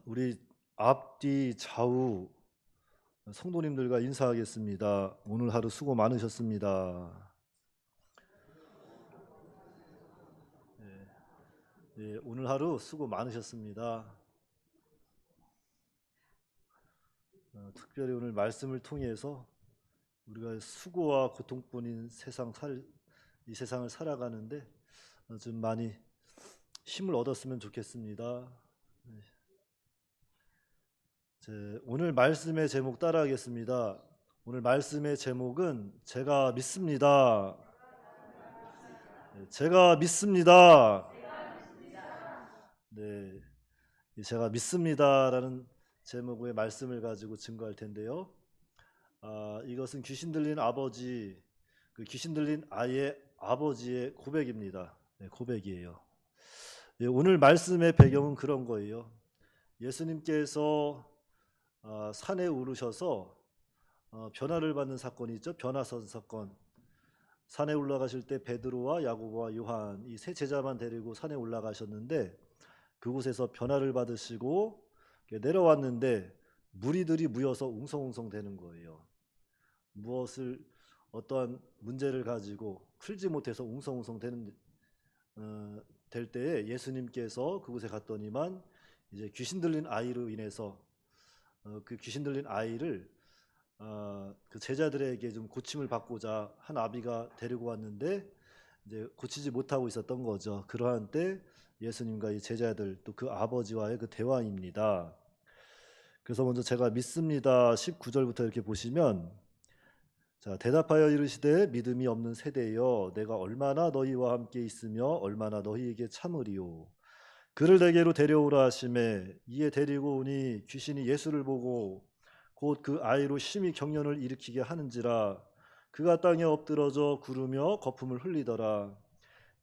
우리 앞뒤 좌우 성도님들과 인사하겠습니다. 오늘 하루 수고 많으셨습니다. 오늘 하루 수고 많으셨습니다. 특별히 오늘 말씀을 통해서 우리가 수고와 고통뿐인 이 세상을 살아가는데 좀 많이 힘을 얻었으면 좋겠습니다. 오늘 말씀의 제목 따라하겠습니다. 오늘 말씀의 제목은 제가 믿습니다. 제가 믿습니다. 네, 제가 믿습니다라는 제목의 말씀을 가지고 증거할 텐데요. 이것은 귀신 들린 아버지, 그 귀신 들린 아이의 아버지의 고백입니다. 네, 고백이에요. 오늘 말씀의 배경은 그런 거예요. 예수님께서 산에 오르셔서 변화를 받는 사건이 있죠. 변화선 사건. 산에 올라가실 때 베드로와 야고보와 요한 이 세 제자만 데리고 산에 올라가셨는데 그곳에서 변화를 받으시고 내려왔는데 무리들이 모여서 웅성웅성 되는 거예요. 어떠한 문제를 가지고 풀지 못해서 웅성웅성 될 때에 예수님께서 그곳에 갔더니만 이제 귀신 들린 아이로 인해서 그 귀신 들린 아이를 그 제자들에게 좀 고침을 받고자 한 아비가 데리고 왔는데 이제 고치지 못하고 있었던 거죠. 그러한 때 예수님과 이 제자들 또 그 아버지와의 그 대화입니다. 그래서 먼저 제가 믿습니다 19절부터 이렇게 보시면, 자, 대답하여 이르시되 믿음이 없는 세대여 내가 얼마나 너희와 함께 있으며 얼마나 너희에게 참으리요. 그를 내게로 데려오라 하심에 이에 데리고 오니 귀신이 예수를 보고 곧 그 아이로 심히 경련을 일으키게 하는지라 그가 땅에 엎드러져 구르며 거품을 흘리더라.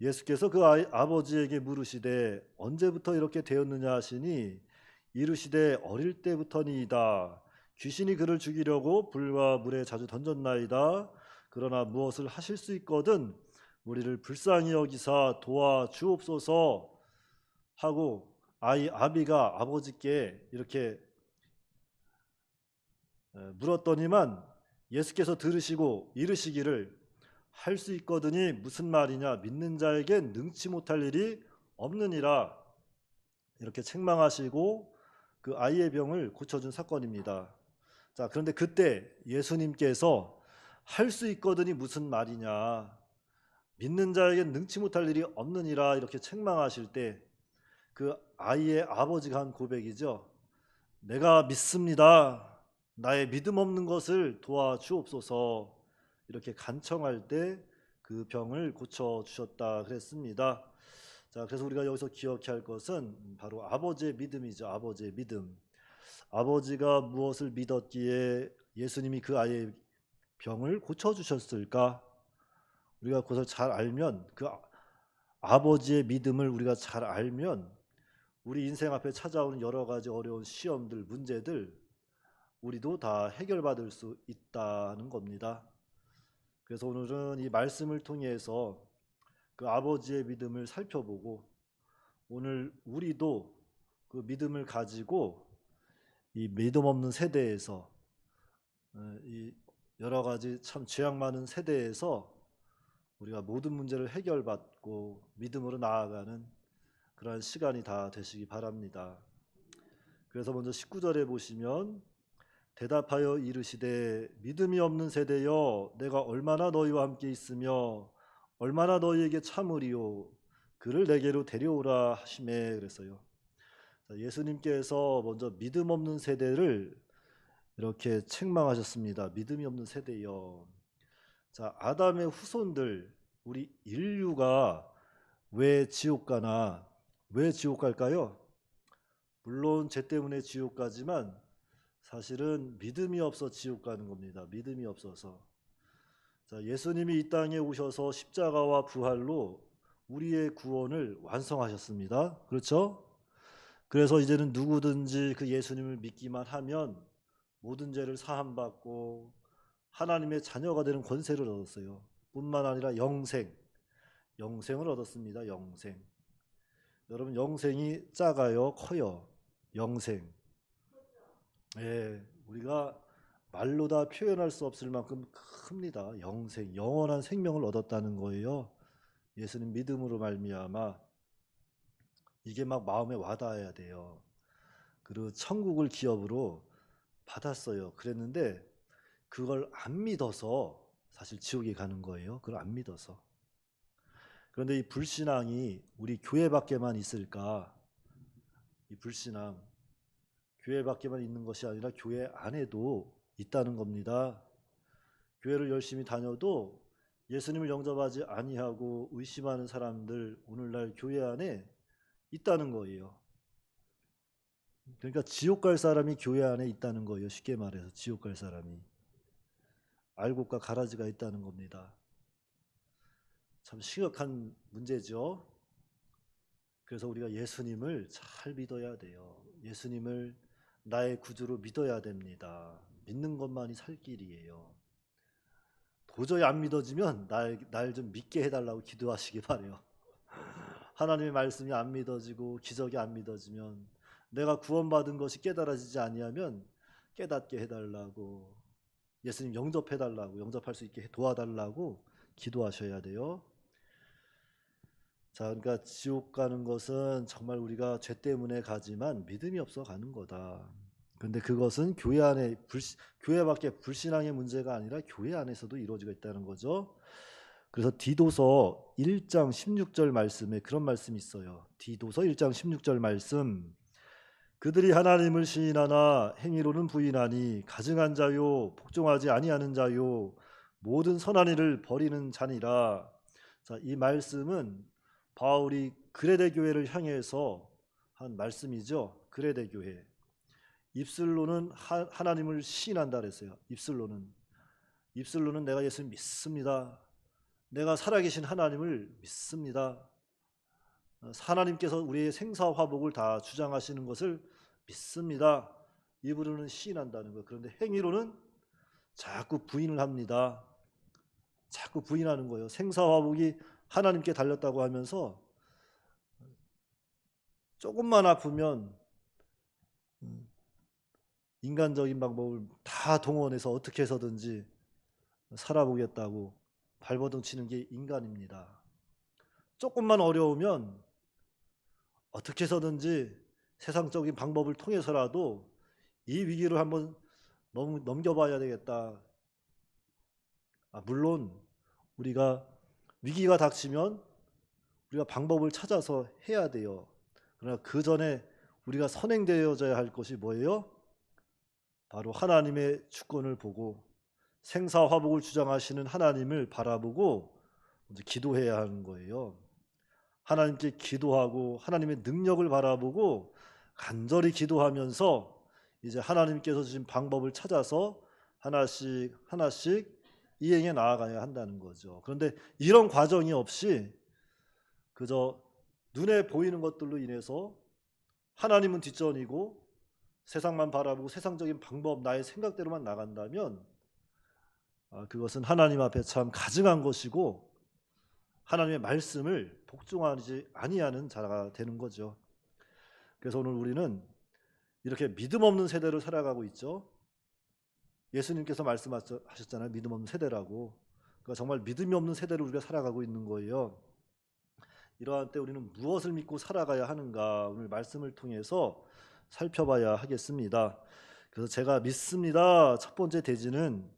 예수께서 그 아버지에게 물으시되 언제부터 이렇게 되었느냐 하시니 이르시되 어릴 때부터니이다. 귀신이 그를 죽이려고 불과 물에 자주 던졌나이다. 그러나 무엇을 하실 수 있거든 우리를 불쌍히 여기사 도와 주옵소서 하고 아비가 아버지께 이렇게 물었더니만 예수께서 들으시고 이르시기를 할 수 있거든이 무슨 말이냐 믿는 자에겐 능치 못할 일이 없느니라 이렇게 책망하시고 그 아이의 병을 고쳐준 사건입니다. 자, 그런데 그때 예수님께서 할 수 있거든이 무슨 말이냐 믿는 자에겐 능치 못할 일이 없느니라 이렇게 책망하실 때 그 아이의 아버지가 한 고백이죠. 내가 믿습니다. 나의 믿음 없는 것을 도와주옵소서 이렇게 간청할 때 그 병을 고쳐주셨다 그랬습니다. 자, 그래서 우리가 여기서 기억해야 할 것은 바로 아버지의 믿음이죠. 아버지의 믿음. 아버지가 무엇을 믿었기에 예수님이 그 아이의 병을 고쳐주셨을까? 우리가 그것을 잘 알면 그 아버지의 믿음을 우리가 잘 알면 우리 인생 앞에 찾아오는 여러 가지 어려운 시험들, 문제들 우리도 다 해결받을 수 있다는 겁니다. 그래서 오늘은 이 말씀을 통해서 그 아버지의 믿음을 살펴보고 오늘 우리도 그 믿음을 가지고 이 믿음 없는 세대에서 이 여러 가지 참 죄악 많은 세대에서 우리가 모든 문제를 해결받고 믿음으로 나아가는 그러한 시간이 다 되시기 바랍니다. 그래서 먼저 19절에 보시면 대답하여 이르시되 믿음이 없는 세대여 내가 얼마나 너희와 함께 있으며 얼마나 너희에게 참으리요. 그를 내게로 데려오라 하시매 그랬어요. 자, 예수님께서 먼저 믿음 없는 세대를 이렇게 책망하셨습니다. 믿음이 없는 세대여. 자, 아담의 후손들 우리 인류가 왜 지옥 가나? 왜 지옥 갈까요? 물론 죄 때문에 지옥 가지만 사실은 믿음이 없어 지옥 가는 겁니다. 믿음이 없어서. 자, 예수님이 이 땅에 오셔서 십자가와 부활로 우리의 구원을 완성하셨습니다. 그렇죠? 그래서 이제는 누구든지 그 예수님을 믿기만 하면 모든 죄를 사함받고 하나님의 자녀가 되는 권세를 얻었어요. 뿐만 아니라 영생을 얻었습니다. 영생. 여러분 영생이 작아요, 커요? 영생. 예, 우리가 말로 다 표현할 수 없을 만큼 큽니다. 영생, 영원한 생명을 얻었다는 거예요. 예수님 믿음으로 말미암아 이게 막 마음에 와닿아야 돼요. 그리고 천국을 기업으로 받았어요. 그랬는데 그걸 안 믿어서 사실 지옥에 가는 거예요. 그걸 안 믿어서. 그런데 이 불신앙이 우리 교회 밖에만 있을까? 이 불신앙 교회 밖에만 있는 것이 아니라 교회 안에도 있다는 겁니다. 교회를 열심히 다녀도 예수님을 영접하지 아니하고 의심하는 사람들 오늘날 교회 안에 있다는 거예요. 그러니까 지옥 갈 사람이 교회 안에 있다는 거예요. 쉽게 말해서 지옥 갈 사람이. 알곡과 가라지가 있다는 겁니다. 참 심각한 문제죠. 그래서 우리가 예수님을 잘 믿어야 돼요. 예수님을 나의 구주로 믿어야 됩니다. 믿는 것만이 살 길이에요. 도저히 안 믿어지면 날 좀 믿게 해달라고 기도하시기 바래요. 하나님의 말씀이 안 믿어지고 기적이 안 믿어지면 내가 구원받은 것이 깨달아지지 아니하면 깨닫게 해달라고, 예수님 영접해달라고, 영접할 수 있게 도와달라고 기도하셔야 돼요. 자, 그러니까 지옥 가는 것은 정말 우리가 죄 때문에 가지만 믿음이 없어 가는 거다. 그런데 그것은 교회 밖에 불신앙의 문제가 아니라 교회 안에서도 이루어지고 있다는 거죠. 그래서 디도서 1장 16절 말씀에 그런 말씀이 있어요. 디도서 1장 16절 말씀. 그들이 하나님을 시인하나 행위로는 부인하니 가증한 자요 복종하지 아니하는 자요 모든 선한 일을 버리는 자니라. 자, 이 말씀은 바울이 그레데 교회를 향해서 한 말씀이죠. 그레데 교회. 입술로는 하나님을 시인한다 그랬어요. 입술로는 내가 예수님 믿습니다. 내가 살아계신 하나님을 믿습니다. 하나님께서 우리의 생사화복을 다 주장하시는 것을 믿습니다. 입으로는 시인한다는 거예요. 그런데 행위로는 자꾸 부인을 합니다. 자꾸 부인하는 거예요. 생사화복이 하나님께 달렸다고 하면서 조금만 아프면 인간적인 방법을 다 동원해서 어떻게 해서든지 살아보겠다고 발버둥 치는 게 인간입니다. 조금만 어려우면 어떻게 해서든지 세상적인 방법을 통해서라도 이 위기를 한번 넘겨봐야 되겠다. 물론 우리가 위기가 닥치면 우리가 방법을 찾아서 해야 돼요. 그러나 그 전에 우리가 선행되어져야 할 것이 뭐예요? 바로 하나님의 주권을 보고 생사화복을 주장하시는 하나님을 바라보고 먼저 기도해야 하는 거예요. 하나님께 기도하고 하나님의 능력을 바라보고 간절히 기도하면서 이제 하나님께서 주신 방법을 찾아서 하나씩 이행해 나아가야 한다는 거죠. 그런데 이런 과정이 없이 그저 눈에 보이는 것들로 인해서 하나님은 뒷전이고 세상만 바라보고 세상적인 방법, 나의 생각대로만 나간다면 그것은 하나님 앞에 참 가증한 것이고 하나님의 말씀을 복종하지 아니하는 자가 되는 거죠. 그래서 오늘 우리는 이렇게 믿음 없는 세대를 살아가고 있죠. 예수님께서 말씀하셨잖아요. 믿음 없는 세대라고. 그러니까 정말 믿음이 없는 세대를 우리가 살아가고 있는 거예요. 이러한 때 우리는 무엇을 믿고 살아가야 하는가, 오늘 말씀을 통해서 살펴봐야 하겠습니다. 그래서 제가 믿습니다. 첫 번째 대지는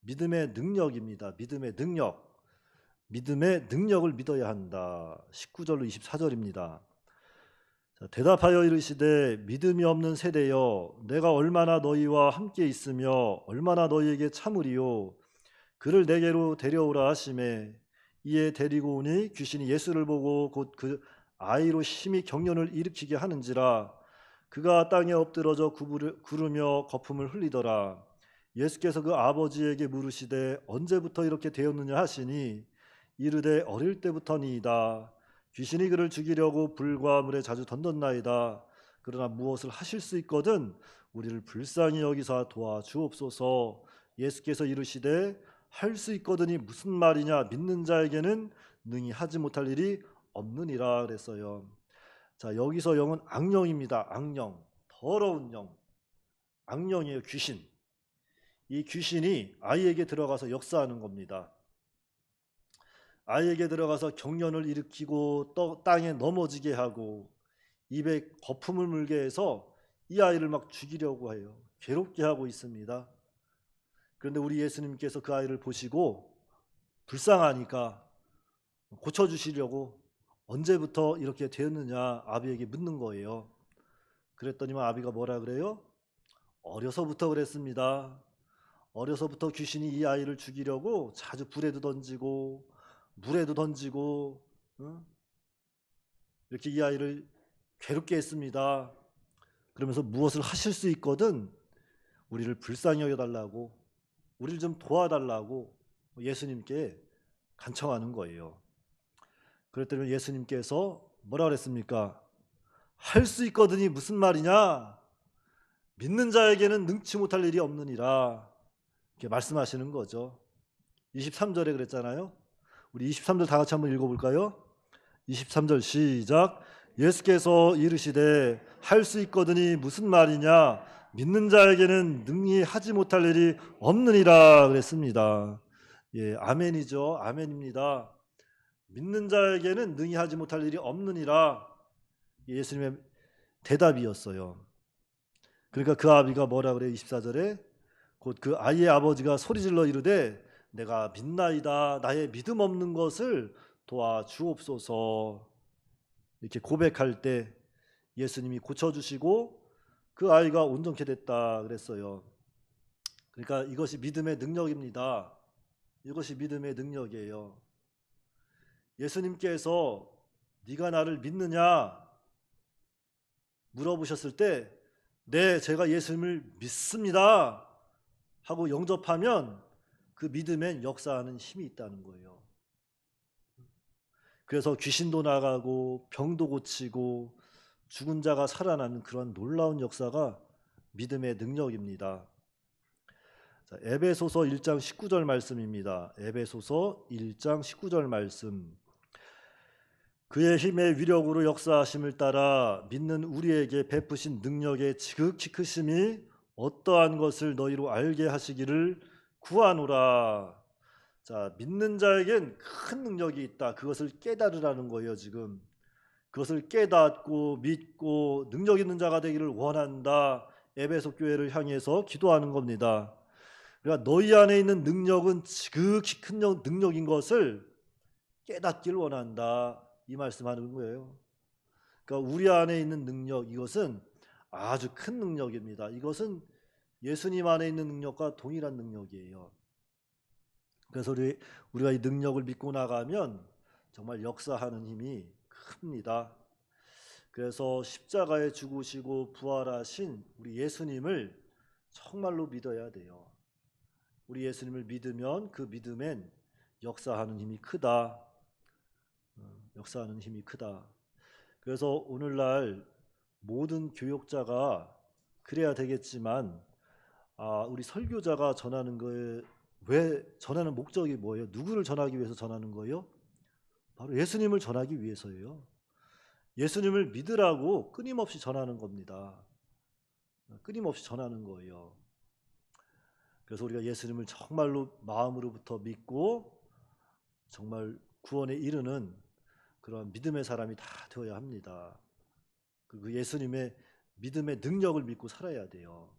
믿음의 능력입니다. 믿음의 능력을 믿어야 한다. 19절로 24절입니다. 대답하여 이르시되 믿음이 없는 세대여, 내가 얼마나 너희와 함께 있으며 얼마나 너희에게 참으리요. 그를 내게로 데려오라 하시매 이에 데리고 오니 귀신이 예수를 보고 곧 그 아이로 심히 경련을 일으키게 하는지라. 그가 땅에 엎드러져 구르며 거품을 흘리더라. 예수께서 그 아버지에게 물으시되 언제부터 이렇게 되었느냐 하시니 이르되 어릴 때부터니이다. 귀신이 그를 죽이려고 불과 물에 자주 던졌나이다. 그러나 무엇을 하실 수 있거든 우리를 불쌍히 여기사 도와주옵소서. 예수께서 이르시되 할 수 있거든이 무슨 말이냐, 믿는 자에게는 능히 하지 못할 일이 없느니라 그랬어요. 자, 여기서 영은 악령입니다. 악령. 더러운 영, 악령이에요. 귀신. 이 귀신이 아이에게 들어가서 역사하는 겁니다. 아이에게 들어가서 경련을 일으키고 땅에 넘어지게 하고 입에 거품을 물게 해서 이 아이를 막 죽이려고 해요. 괴롭게 하고 있습니다. 그런데 우리 예수님께서 그 아이를 보시고 불쌍하니까 고쳐주시려고 언제부터 이렇게 되었느냐 아비에게 묻는 거예요. 그랬더니만 아비가 뭐라 그래요? 어려서부터 그랬습니다. 어려서부터 귀신이 이 아이를 죽이려고 자주 불에도 던지고 물에도 던지고 이렇게 이 아이를 괴롭게 했습니다. 그러면서 무엇을 하실 수 있거든 우리를 불쌍히 여겨달라고, 우리를 좀 도와달라고 예수님께 간청하는 거예요. 그랬더니 예수님께서 뭐라 그랬습니까? 할 수 있거든이 무슨 말이냐? 믿는 자에게는 능치 못할 일이 없느니라. 이렇게 말씀하시는 거죠. 23절에 그랬잖아요. 우리 23절 다 같이 한번 읽어볼까요? 23절 시작. 예수께서 이르시되 할 수 있거든이 무슨 말이냐? 믿는 자에게는 능히 하지 못할 일이 없느니라 그랬습니다. 예, 아멘이죠. 아멘입니다. 믿는 자에게는 능히 하지 못할 일이 없느니라. 예수님의 대답이었어요. 그러니까 그 아비가 뭐라 그래요? 24절에 곧 그 아이의 아버지가 소리질러 이르되 내가 믿나이다. 나의 믿음 없는 것을 도와주옵소서. 이렇게 고백할 때 예수님이 고쳐주시고 그 아이가 온전케 됐다 그랬어요. 그러니까 이것이 믿음의 능력입니다. 이것이 믿음의 능력이에요. 예수님께서 네가 나를 믿느냐 물어보셨을 때 네, 제가 예수님을 믿습니다 하고 영접하면 그 믿음엔 역사하는 힘이 있다는 거예요. 그래서 귀신도 나가고 병도 고치고 죽은 자가 살아나는 그런 놀라운 역사가 믿음의 능력입니다. 자, 에베소서 1장 19절 말씀입니다. 에베소서 1장 19절 말씀. 그의 힘의 위력으로 역사하심을 따라 믿는 우리에게 베푸신 능력의 지극히 크심이 어떠한 것을 너희로 알게 하시기를 구하노라. 자, 믿는 자에겐 큰 능력이 있다. 그것을 깨달으라는 거예요. 지금 그것을 깨닫고 믿고 능력 있는 자가 되기를 원한다. 에베소 교회를 향해서 기도하는 겁니다. 그러니까 너희 안에 있는 능력은 지극히 큰 능력인 것을 깨닫기를 원한다. 이 말씀하는 거예요. 그러니까 우리 안에 있는 능력, 이것은 아주 큰 능력입니다. 이것은 예수님 안에 있는 능력과 동일한 능력이에요. 그래서 우리가 이 능력을 믿고 나가면 정말 역사하는 힘이 큽니다. 그래서 십자가에 죽으시고 부활하신 우리 예수님을 정말로 믿어야 돼요. 우리 예수님을 믿으면 그 믿음엔 역사하는 힘이 크다. 역사하는 힘이 크다. 그래서 오늘날 모든 교역자가 그래야 되겠지만 우리 설교자가 전하는 거에 왜 전하는 목적이 뭐예요? 누구를 전하기 위해서 전하는 거예요? 바로 예수님을 전하기 위해서예요. 예수님을 믿으라고 끊임없이 전하는 겁니다. 끊임없이 전하는 거예요. 그래서 우리가 예수님을 정말로 마음으로부터 믿고 정말 구원에 이르는 그런 믿음의 사람이 다 되어야 합니다. 그 예수님의 믿음의 능력을 믿고 살아야 돼요.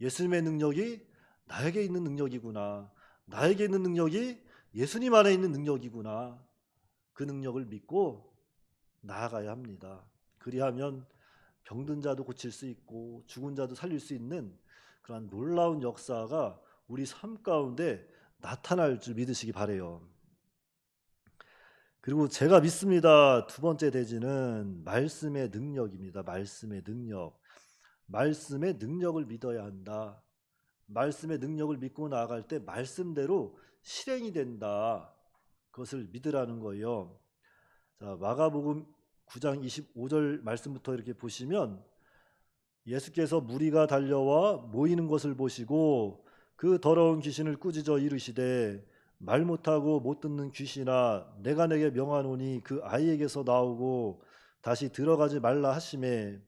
예수님의 능력이 나에게 있는 능력이구나. 나에게 있는 능력이 예수님 안에 있는 능력이구나. 그 능력을 믿고 나아가야 합니다. 그리하면 병든 자도 고칠 수 있고 죽은 자도 살릴 수 있는 그런 놀라운 역사가 우리 삶 가운데 나타날 줄 믿으시기 바라요. 그리고 제가 믿습니다. 두 번째 대지는 말씀의 능력입니다. 말씀의 능력. 말씀의 능력을 믿어야 한다. 말씀의 능력을 믿고 나아갈 때 말씀대로 실행이 된다. 그것을 믿으라는 거예요. 자, 마가복음 9장 25절 말씀부터 이렇게 보시면 예수께서 무리가 달려와 모이는 것을 보시고 그 더러운 귀신을 꾸짖어 이르시되 말 못하고 못 듣는 귀신아 내가 내게 명하노니 그 아이에게서 나오고 다시 들어가지 말라 하시매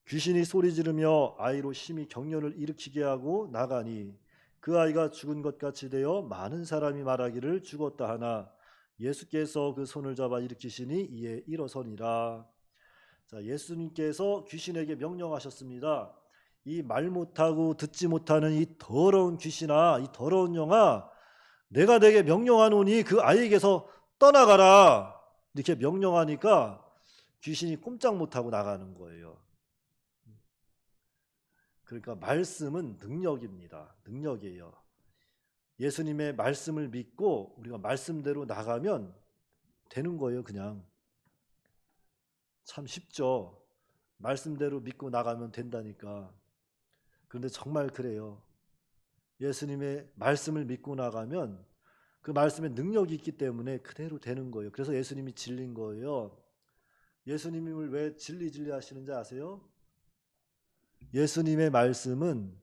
귀신이 소리 지르며 아이로 심히 경련을 일으키게 하고 나가니 그 아이가 죽은 것 같이 되어 많은 사람이 말하기를 죽었다 하나 예수께서 그 손을 잡아 일으키시니 이에 일어서니라. 자, 예수님께서 귀신에게 명령하셨습니다. 이 말 못하고 듣지 못하는 이 더러운 귀신아, 이 더러운 영아, 내가 내게 명령하노니 그 아이에게서 떠나가라. 이렇게 명령하니까 귀신이 꼼짝 못하고 나가는 거예요. 그러니까 말씀은 능력입니다. 능력이에요. 예수님의 말씀을 믿고 우리가 말씀대로 나가면 되는 거예요. 그냥 참 쉽죠. 말씀대로 믿고 나가면 된다니까. 그런데 정말 그래요. 예수님의 말씀을 믿고 나가면 그 말씀에 능력이 있기 때문에 그대로 되는 거예요. 그래서 예수님이 진리인 거예요. 예수님을 왜 진리 하시는지 아세요? 예수님의 말씀은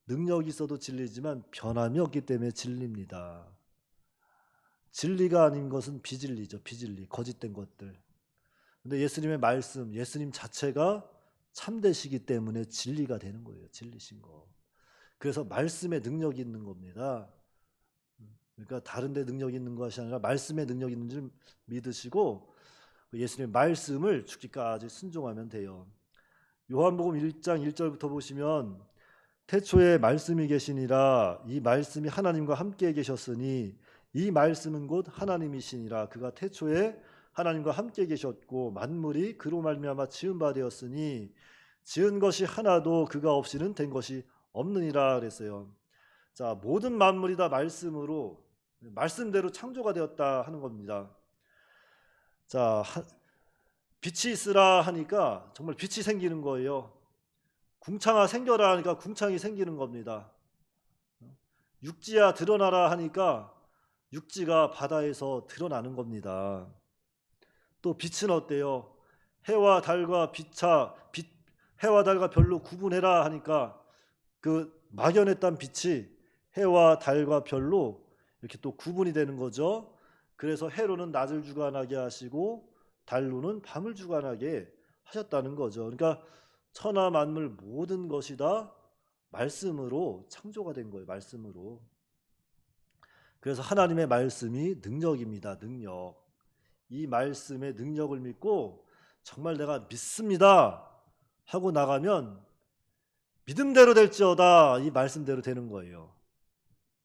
능력이 있어도 진리지만 변함이 없기 때문에 진리입니다. 진리가 아닌 것은 비진리죠. 비진리, 거짓된 것들. 근데 예수님의 말씀, 예수님 자체가 참되시기 때문에 진리가 되는 거예요. 진리신 거. 그래서 말씀에 능력이 있는 겁니다. 그러니까 다른 데 능력이 있는 것이 아니라 말씀에 능력이 있는 줄 믿으시고 예수님의 말씀을 죽기까지 순종하면 돼요. 요한복음 1장 1절부터 보시면 태초에 말씀이 계시니라 이 말씀이 하나님과 함께 계셨으니 이 말씀은 곧 하나님이시니라 그가 태초에 하나님과 함께 계셨고 만물이 그로 말미암아 지은 바 되었으니 지은 것이 하나도 그가 없이는 된 것이 없느니라 그랬어요. 자, 모든 만물이 다 말씀대로 창조가 되었다 하는 겁니다. 자, 빛이 있으라 하니까 정말 빛이 생기는 거예요. 궁창아 생겨라 하니까 궁창이 생기는 겁니다. 육지야 드러나라 하니까 육지가 바다에서 드러나는 겁니다. 또 빛은 어때요? 해와 달과 해와 달과 별로 구분해라 하니까 그 막연했던 빛이 해와 달과 별로 이렇게 또 구분이 되는 거죠. 그래서 해로는 낮을 주관하게 하시고 달로는 밤을 주관하게 하셨다는 거죠. 그러니까 천하 만물 모든 것이 다 말씀으로 창조가 된 거예요. 말씀으로. 그래서 하나님의 말씀이 능력입니다. 능력. 이 말씀의 능력을 믿고 정말 내가 믿습니다 하고 나가면 믿음대로 될지어다 이 말씀대로 되는 거예요.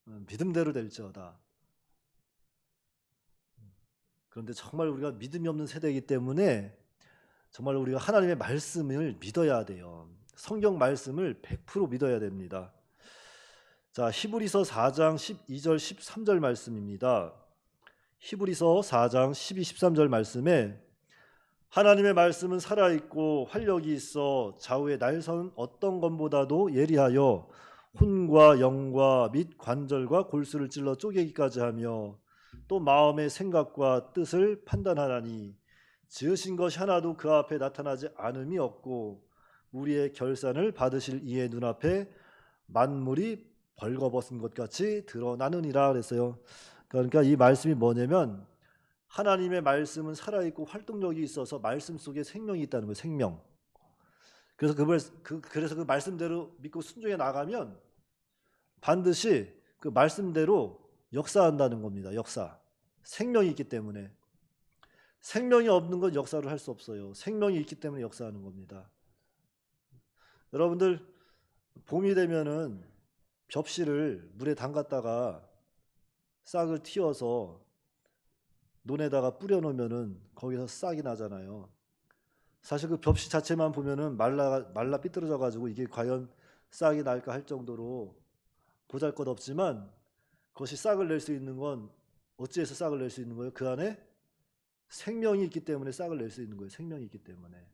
믿음대로 될지어다. 그런데 정말 우리가 믿음이 없는 세대이기 때문에 정말 우리가 하나님의 말씀을 믿어야 돼요. 성경 말씀을 100% 믿어야 됩니다. 자, 히브리서 4장 12절 13절 말씀입니다. 히브리서 4장 12, 13절 말씀에 하나님의 말씀은 살아있고 활력이 있어 좌우의 날선 어떤 것보다도 예리하여 혼과 영과 및 관절과 골수를 찔러 쪼개기까지 하며 또 마음의 생각과 뜻을 판단하나니 지으신 것이 하나도 그 앞에 나타나지 않음이 없고 우리의 결산을 받으실 이의 눈앞에 만물이 벌거벗은 것 같이 드러나느니라 그랬어요. 그러니까 이 말씀이 뭐냐면 하나님의 말씀은 살아있고 활동력이 있어서 말씀 속에 생명이 있다는 거예요. 생명. 그래서 그 말씀대로 믿고 순종해 나가면 반드시 그 말씀대로 역사한다는 겁니다. 역사. 생명이 있기 때문에. 생명이 없는 건 역사를 할 수 없어요. 생명이 있기 때문에 역사하는 겁니다. 여러분들 봄이 되면은 벽실을 물에 담갔다가 싹을 틔워서 논에다가 뿌려놓으면은 거기서 싹이 나잖아요. 사실 그 벽실 자체만 보면은 말라 삐뚤어져 가지고 이게 과연 싹이 날까 할 정도로 보잘것없지만 그것이 싹을 낼 수 있는 건 어찌해서 싹을 낼 수 있는 거예요? 그 안에 생명이 있기 때문에 싹을 낼 수 있는 거예요. 생명이 있기 때문에.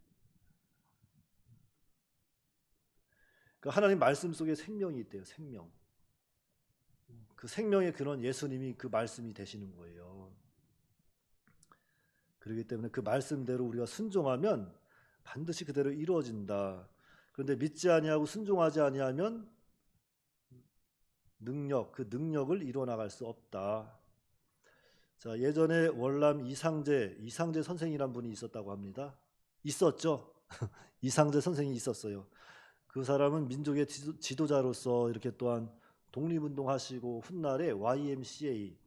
그 하나님 말씀 속에 생명이 있대요. 생명. 그 생명의 근원 예수님이 그 말씀이 되시는 거예요. 그렇기 때문에 그 말씀대로 우리가 순종하면 반드시 그대로 이루어진다. 그런데 믿지 아니하고 순종하지 아니하면 그 능력을 이루어 나갈 수 없다. 자, 예전에 월남 이상재 선생이란 분이 있었다고 합니다. 있었죠. 이상재 선생이 있었어요. 그 사람은 민족의 지도자로서 이렇게 또한 독립운동하시고 훗날에 YMCA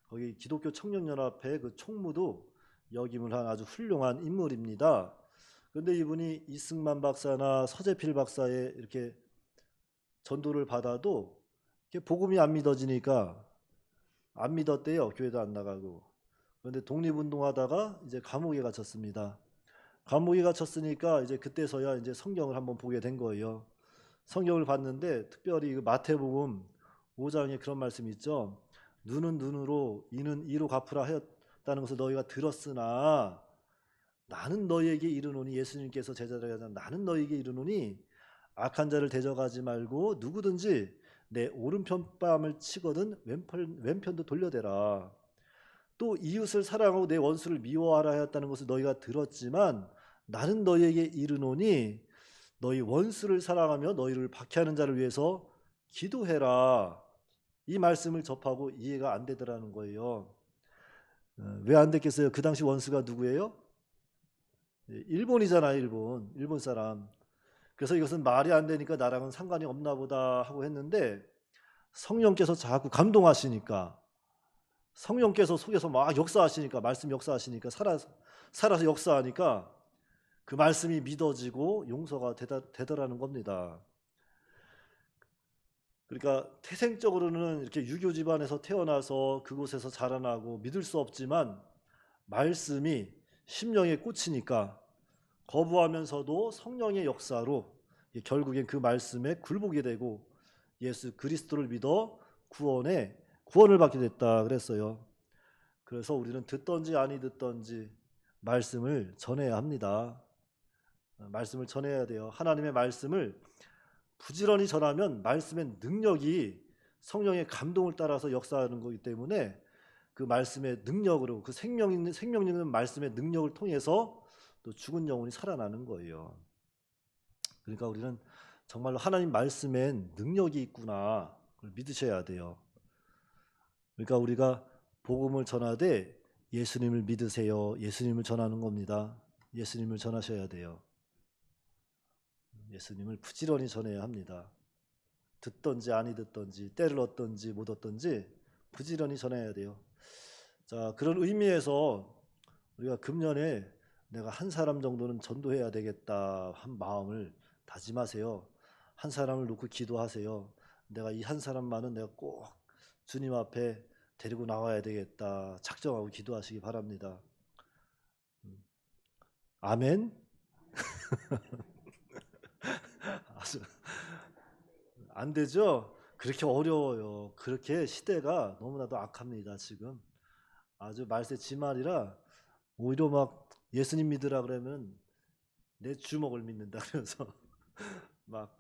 거기 기독교 청년연합회 그 총무도 역임을 한 아주 훌륭한 인물입니다. 그런데 이분이 이승만 박사나 서재필 박사의 이렇게 전도를 받아도 이렇게 복음이 안 믿어지니까 안 믿었대요. 교회도 안 나가고. 그런데 독립운동하다가 이제 감옥에 갇혔습니다. 감옥에 갇혔으니까 이제 그때서야 이제 성경을 한번 보게 된 거예요. 성경을 봤는데 특별히 그 마태복음 5장에 그런 말씀이 있죠. 눈은 눈으로 이는 이로 갚으라 하였다는 것을 너희가 들었으나 나는 너희에게 이르노니, 예수님께서 제자들에게 하자, 나는 너희에게 이르노니 악한 자를 대적하지 말고 누구든지 내 오른편 뺨을 치거든 왼편도 돌려대라. 또 이웃을 사랑하고 내 원수를 미워하라 하였다는 것을 너희가 들었지만 나는 너희에게 이르노니 너희 원수를 사랑하며 너희를 박해하는 자를 위해서 기도해라. 이 말씀을 접하고 이해가 안 되더라는 거예요. 왜 안 됐겠어요? 그 당시 원수가 누구예요? 일본이잖아요. 일본 사람. 그래서 이것은 말이 안 되니까 나랑은 상관이 없나 보다 하고 했는데 성령께서 자꾸 감동하시니까, 성령께서 속에서 막 역사하시니까, 말씀 역사하시니까, 살아서 역사하니까 그 말씀이 믿어지고 용서가 되더라는 겁니다. 그러니까 태생적으로는 이렇게 유교 집안에서 태어나서 그곳에서 자라나고 믿을 수 없지만 말씀이 심령에 꽂히니까 거부하면서도 성령의 역사로 결국엔 그 말씀에 굴복이 되고 예수 그리스도를 믿어 구원을 받게 됐다 그랬어요. 그래서 우리는 듣던지 아니 듣던지 말씀을 전해야 합니다. 말씀을 전해야 돼요. 하나님의 말씀을 부지런히 전하면 말씀의 능력이 성령의 감동을 따라서 역사하는 거기 때문에 그 말씀의 능력으로, 그 생명 있는 말씀의 능력을 통해서 또 죽은 영혼이 살아나는 거예요. 그러니까 우리는 정말로 하나님 말씀엔 능력이 있구나, 그걸 믿으셔야 돼요. 그러니까 우리가 복음을 전하되 예수님을 믿으세요. 예수님을 전하는 겁니다. 예수님을 전하셔야 돼요. 예수님을 부지런히 전해야 합니다. 듣던지 아니 듣던지, 때를 얻던지 못 얻던지 부지런히 전해야 돼요. 자, 그런 의미에서 우리가 금년에 내가 한 사람 정도는 전도해야 되겠다 한 마음을 다짐하세요. 한 사람을 놓고 기도하세요. 내가 이 한 사람만은 내가 꼭 주님 앞에 데리고 나와야 되겠다 작정하고 기도하시기 바랍니다. 아멘. 안 되죠? 그렇게 어려워요. 그렇게 시대가 너무나도 악합니다. 지금 아주 말세 지말이라 오히려 막 예수님 믿으라 그러면 내 주먹을 믿는다 그래서 막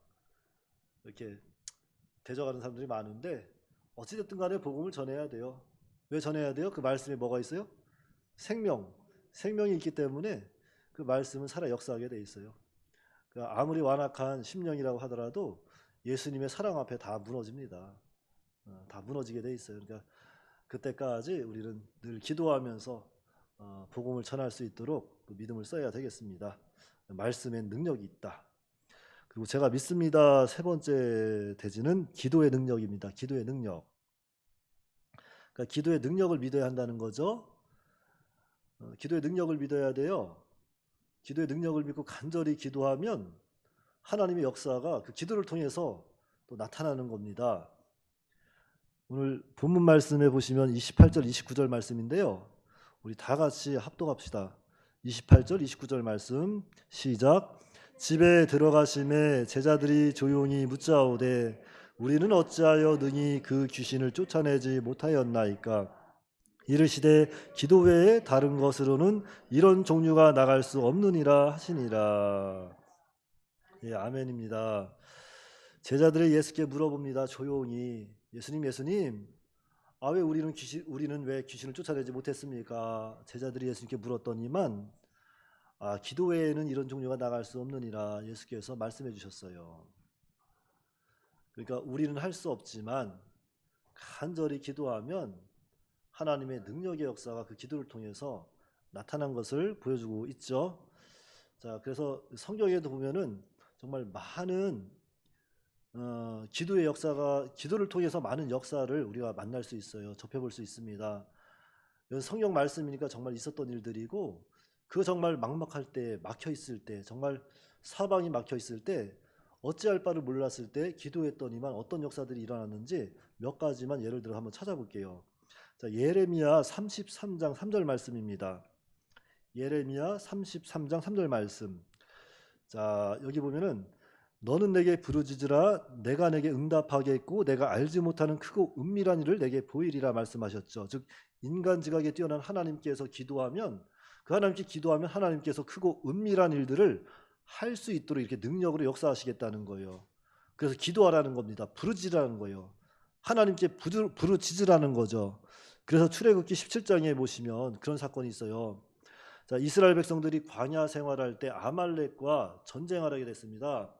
이렇게 대적하는 사람들이 많은데 어찌됐든 간에 복음을 전해야 돼요. 왜 전해야 돼요? 그 말씀에 뭐가 있어요? 생명이 있기 때문에 그 말씀은 살아 역사하게 돼 있어요. 그러니까 아무리 완악한 심령이라고 하더라도 예수님의 사랑 앞에 다 무너집니다. 다 무너지게 돼 있어요. 그러니까 그때까지 우리는 늘 기도하면서 복음을 전할 수 있도록 믿음을 써야 되겠습니다. 말씀에 능력이 있다. 그리고 제가 믿습니다. 세 번째 대지는 기도의 능력입니다. 기도의 능력. 그러니까 기도의 능력을 믿어야 한다는 거죠. 기도의 능력을 믿어야 돼요. 기도의 능력을 믿고 간절히 기도하면 하나님의 역사가 그 기도를 통해서 또 나타나는 겁니다. 오늘 본문 말씀에 보시면 28절 29절 말씀인데요. 우리 다 같이 합독합시다. 28절 29절 말씀 시작. 집에 들어가심에 제자들이 조용히 묻자오되 우리는 어찌하여 능히 그 귀신을 쫓아내지 못하였나이까. 이르시되 기도 외에 다른 것으로는 이런 종류가 나갈 수 없느니라 하시니라. 예, 아멘입니다. 제자들이 예수께 물어봅니다. 조용히. 예수님, 왜 우리는 왜 귀신을 쫓아내지 못했습니까? 제자들이 예수님께 물었더니만 기도 외에는 이런 종류가 나갈 수 없느니라 예수께서 말씀해 주셨어요. 그러니까 우리는 할 수 없지만 간절히 기도하면 하나님의 능력의 역사가 그 기도를 통해서 나타난 것을 보여주고 있죠. 자, 그래서 성경에도 보면은 정말 많은 기도의 역사가 기도를 통해서 많은 역사를 우리가 만날 수 있어요. 접해볼 수 있습니다. 그래서 성경 말씀이니까 정말 있었던 일들이고 그 정말 막막할 때 막혀 있을 때 정말 사방이 막혀 있을 때 어찌할 바를 몰랐을 때 기도했더니만 어떤 역사들이 일어났는지 몇 가지만 예를 들어 한번 찾아볼게요. 자, 예레미야 33장 3절 말씀입니다. 예레미야 33장 3절 말씀. 자, 여기 보면은 너는 내게 부르짖으라 내가 내게 응답하겠고 내가 알지 못하는 크고 은밀한 일을 내게 보이리라 말씀하셨죠. 즉 인간 지각에 뛰어난 하나님께서 기도하면 그 하나님께 기도하면 하나님께서 크고 은밀한 일들을 할 수 있도록 이렇게 능력으로 역사하시겠다는 거예요. 그래서 기도하라는 겁니다. 부르짖으라는 거예요. 하나님께 부르짖으라는 거죠. 그래서 출애굽기 17장에 보시면 그런 사건이 있어요. 자, 이스라엘 백성들이 광야 생활할 때 아말렉과 전쟁을 하게 됐습니다.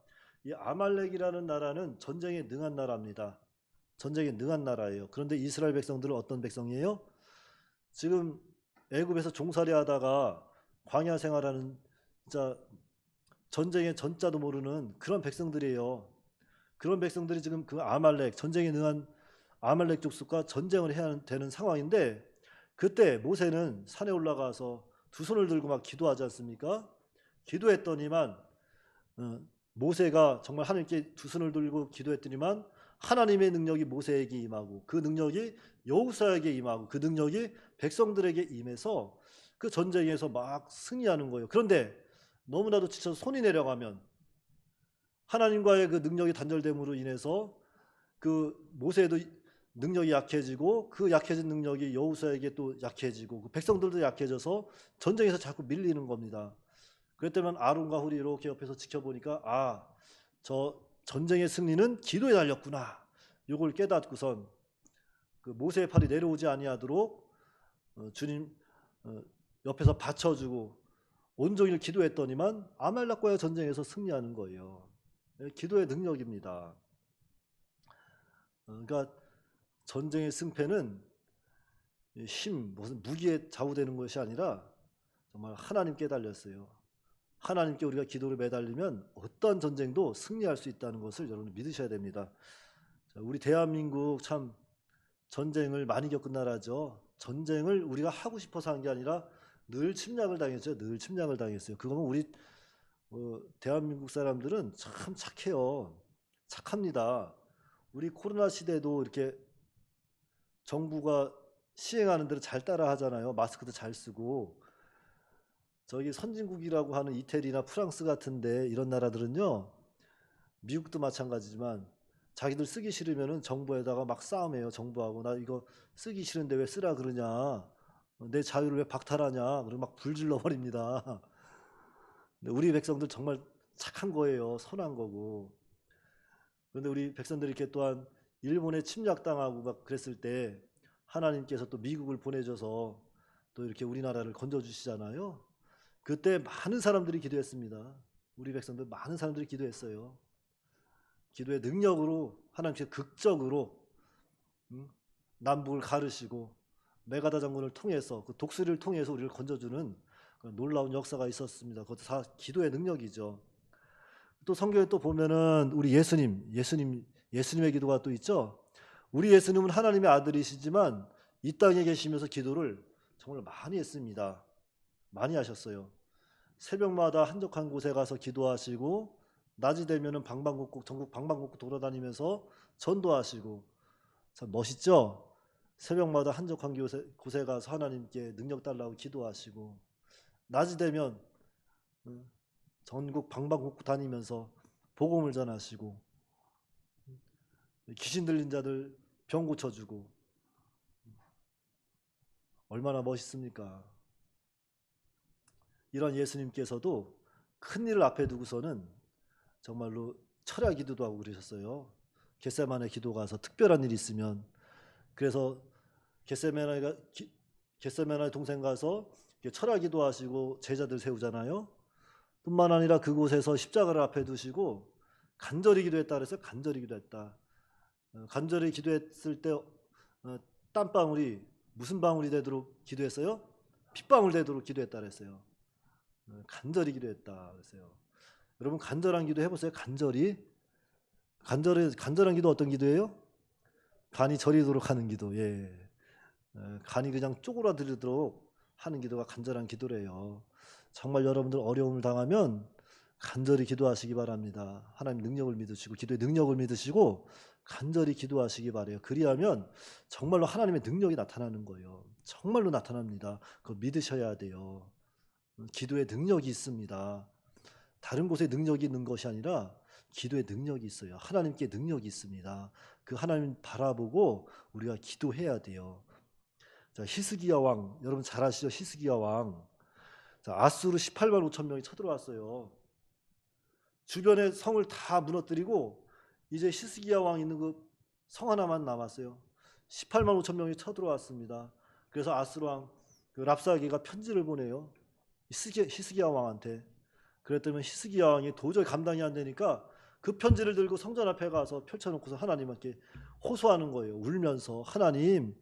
이 아말렉이라는 나라는 전쟁에 능한 나라입니다. 전쟁에 능한 나라예요. 그런데 이스라엘 백성들은 어떤 백성이에요? 지금 애굽에서 종살이 하다가 광야 생활하는 진짜 전쟁의 전자도 모르는 그런 백성들이에요. 그런 백성들이 지금 그 아말렉, 전쟁에 능한 아말렉 족속과 전쟁을 해야 되는 상황인데 그때 모세는 산에 올라가서 두 손을 들고 막 기도하지 않습니까? 기도했더니만 모세가 정말 하나님께 두 손을 들고 기도했더니만 하나님의 능력이 모세에게 임하고 그 능력이 여호수아에게 임하고 그 능력이 백성들에게 임해서 그 전쟁에서 막 승리하는 거예요. 그런데 너무나도 지쳐서 손이 내려가면 하나님과의 그 능력이 단절됨으로 인해서 그 모세도 능력이 약해지고 그 약해진 능력이 여호수아에게 또 약해지고 그 백성들도 약해져서 전쟁에서 자꾸 밀리는 겁니다. 그랬더니 아론과 훌이 이렇게 옆에서 지켜보니까 저 전쟁의 승리는 기도에 달렸구나. 이걸 깨닫고선 그 모세의 팔이 내려오지 아니하도록 주님 옆에서 받쳐주고 온종일 기도했더니만 아말렉과의 전쟁에서 승리하는 거예요. 기도의 능력입니다. 그러니까 전쟁의 승패는 무슨 무기에 좌우되는 것이 아니라 정말 하나님께 달렸어요. 하나님께 우리가 기도를 매달리면 어떤 전쟁도 승리할 수 있다는 것을 여러분 믿으셔야 됩니다. 자, 우리 대한민국 참 전쟁을 많이 겪은 나라죠. 전쟁을 우리가 하고 싶어서 한 게 아니라 늘 침략을 당했죠. 늘 침략을 당했어요. 그거는 우리 대한민국 사람들은 참 착해요. 착합니다. 우리 코로나 시대도 이렇게 정부가 시행하는 대로 잘 따라 하잖아요. 마스크도 잘 쓰고. 저기 선진국이라고 하는 이태리나 프랑스 같은데 이런 나라들은요. 미국도 마찬가지지만 자기들 쓰기 싫으면은 정부에다가 막 싸움해요. 정부하고 나 이거 쓰기 싫은데 왜 쓰라 그러냐. 내 자유를 왜 박탈하냐. 그리고 막 불질러 버립니다. 우리 백성들 정말 착한 거예요. 선한 거고. 그런데 우리 백성들이 이렇게 또한 일본에 침략당하고 막 그랬을 때 하나님께서 또 미국을 보내줘서 또 이렇게 우리나라를 건져주시잖아요. 그때 많은 사람들이 기도했습니다. 우리 백성들 많은 사람들이 기도했어요. 기도의 능력으로 하나님께서 극적으로 남북을 가르시고 메가다 장군을 통해서 그 독수리를 통해서 우리를 건져주는 놀라운 역사가 있었습니다. 그것도 다 기도의 능력이죠. 또 성경에 또 보면은 우리 예수님의 기도가 또 있죠. 우리 예수님은 하나님의 아들이시지만 이 땅에 계시면서 기도를 정말 많이 했습니다. 많이 하셨어요. 새벽마다 한적한 곳에 가서 기도하시고 낮이 되면은 전국 방방곡곡 돌아다니면서 전도하시고 참 멋있죠. 새벽마다 한적한 곳에 가서 하나님께 능력 달라고 기도하시고 낮이 되면 전국 방방곡곡 다니면서 복음을 전하시고 귀신 들린 자들 병 고쳐주고 얼마나 멋있습니까? 이런 예수님께서도 큰 일을 앞에 두고서는 정말로 철야 기도도 하고 그러셨어요. 겟세마네 기도 가서 특별한 일이 있으면 그래서 겟세마네 동생 가서 철야 기도하시고 제자들 세우잖아요. 뿐만 아니라 그곳에서 십자가를 앞에 두시고 간절히 기도했다 그랬어요. 간절히 기도했다. 간절히 기도했을 때 땀방울이 무슨 방울이 되도록 기도했어요? 핏방울 되도록 기도했다 그랬어요. 간절히 기도했다 그랬어요. 여러분 간절한 기도 해보세요. 간절한 기도 어떤 기도예요? 간이 저리도록 하는 기도. 예. 간이 그냥 쪼그라들도록 하는 기도가 간절한 기도래요. 정말 여러분들 어려움을 당하면 간절히 기도하시기 바랍니다. 하나님 능력을 믿으시고 기도의 능력을 믿으시고 간절히 기도하시기 바래요. 그리하면 정말로 하나님의 능력이 나타나는 거예요. 정말로 나타납니다. 그거 믿으셔야 돼요. 기도의 능력이 있습니다. 다른 곳에 능력이 있는 것이 아니라 기도의 능력이 있어요. 하나님께 능력이 있습니다. 그 하나님 바라보고 우리가 기도해야 돼요. 자, 히스기야 왕, 여러분 잘 아시죠? 히스기야 왕. 자, 아수르 18만 5천 명이 쳐들어왔어요. 주변의 성을 다 무너뜨리고 이제 히스기야 왕 있는 그 성 하나만 남았어요. 18만 5천 명이 쳐들어왔습니다. 그래서 아수르 왕 그 랍사기가 편지를 보내요. 히스기야 왕한테. 그랬더니 히스기야 왕이 도저히 감당이 안 되니까 그 편지를 들고 성전 앞에 가서 펼쳐놓고서 하나님께 호소하는 거예요. 울면서 하나님,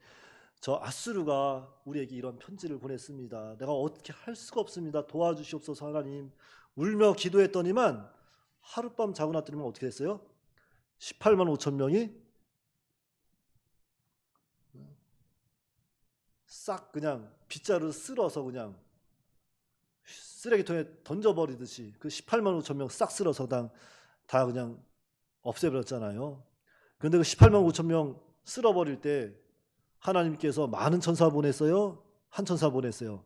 저 아수르가 우리에게 이런 편지를 보냈습니다. 내가 어떻게 할 수가 없습니다. 도와주시옵소서 하나님. 울며 기도했더니만 하룻밤 자고 났더니만 어떻게 됐어요? 18만 5천 명이 싹 그냥 빗자루 쓸어서 그냥 쓰레기통에 던져버리듯이 그 18만 5천 명 싹 쓸어서 다 그냥 없애버렸잖아요. 그런데 그 18만 5천 명 쓸어버릴 때 하나님께서 많은 천사 보냈어요? 한 천사 보냈어요?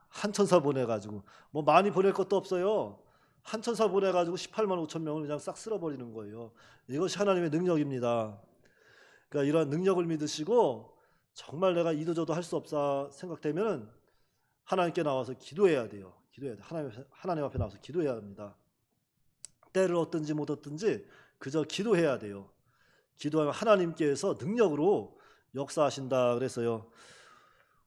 한 천사 보내가지고 뭐 많이 보낼 것도 없어요. 한 천사 보내가지고 18만 5천 명을 그냥 싹 쓸어버리는 거예요. 이것이 하나님의 능력입니다. 그러니까 이러한 능력을 믿으시고 정말 내가 이도저도 할 수 없다 생각되면 하나님께 나와서 기도해야 돼요. 기도해야 돼. 하나님 앞에 나와서 기도해야 합니다. 때를 얻든지 못 얻든지 그저 기도해야 돼요. 기도하면 하나님께서 능력으로 역사하신다 그랬어요.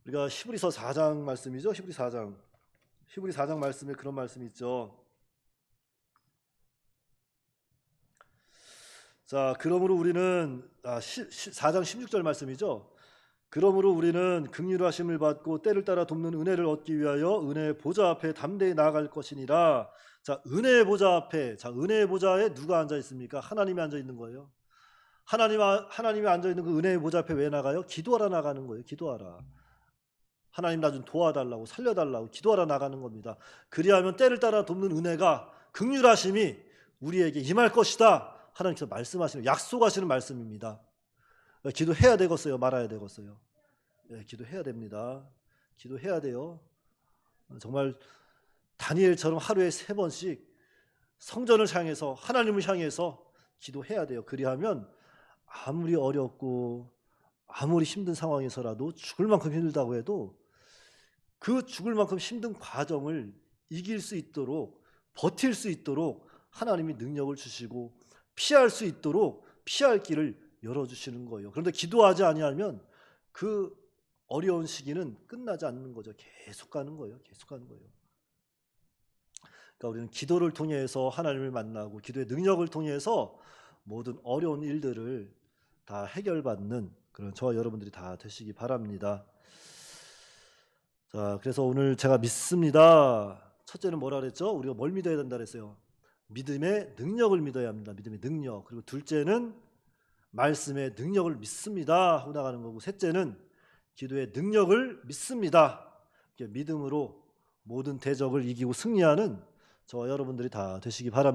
우리가 히브리서 4장 말씀이죠. 히브리 4장 말씀에 그런 말씀이 있죠. 자, 그러므로 우리는 4장 16절 말씀이죠. 그러므로 우리는 긍휼하심을 받고 때를 따라 돕는 은혜를 얻기 위하여 은혜의 보좌 앞에 담대히 나아갈 것이니라. 자, 은혜의 보좌 앞에, 자, 은혜의 보좌에 누가 앉아 있습니까? 하나님이 앉아 있는 거예요. 하나님이 앉아 있는 그 은혜의 보좌 앞에 왜 나가요? 기도하러 나가는 거예요. 기도하라. 하나님 나 좀 도와달라고, 살려달라고 기도하러 나가는 겁니다. 그리하면 때를 따라 돕는 은혜가, 긍휼하심이 우리에게 임할 것이다. 하나님께서 말씀하시는, 약속하시는 말씀입니다. 기도해야 되겠어요? 말아야 되겠어요? 네, 기도해야 됩니다. 기도해야 돼요. 정말 다니엘처럼 하루에 3번씩 성전을 향해서, 하나님을 향해서 기도해야 돼요. 그리하면 아무리 어렵고 아무리 힘든 상황에서라도 죽을 만큼 힘들다고 해도 그 죽을 만큼 힘든 과정을 이길 수 있도록, 버틸 수 있도록 하나님이 능력을 주시고 피할 수 있도록 피할 길을 열어주시는 거예요. 그런데 기도하지 아니하면 그 어려운 시기는 끝나지 않는 거죠. 계속 가는 거예요. 계속 가는 거예요. 그러니까 우리는 기도를 통해서 하나님을 만나고 기도의 능력을 통해서 모든 어려운 일들을 다 해결받는 그런 저와 여러분들이 다 되시기 바랍니다. 자, 그래서 오늘 제가 믿습니다. 첫째는 뭐라 그랬죠? 우리가 뭘 믿어야 된다 그랬어요? 믿음의 능력을 믿어야 합니다. 믿음의 능력. 그리고 둘째는 말씀의 능력을 믿습니다 하고 나가는 거고, 셋째는 기도의 능력을 믿습니다. 믿음으로 모든 대적을 이기고 승리하는 저와 여러분들이 다 되시기 바랍니다.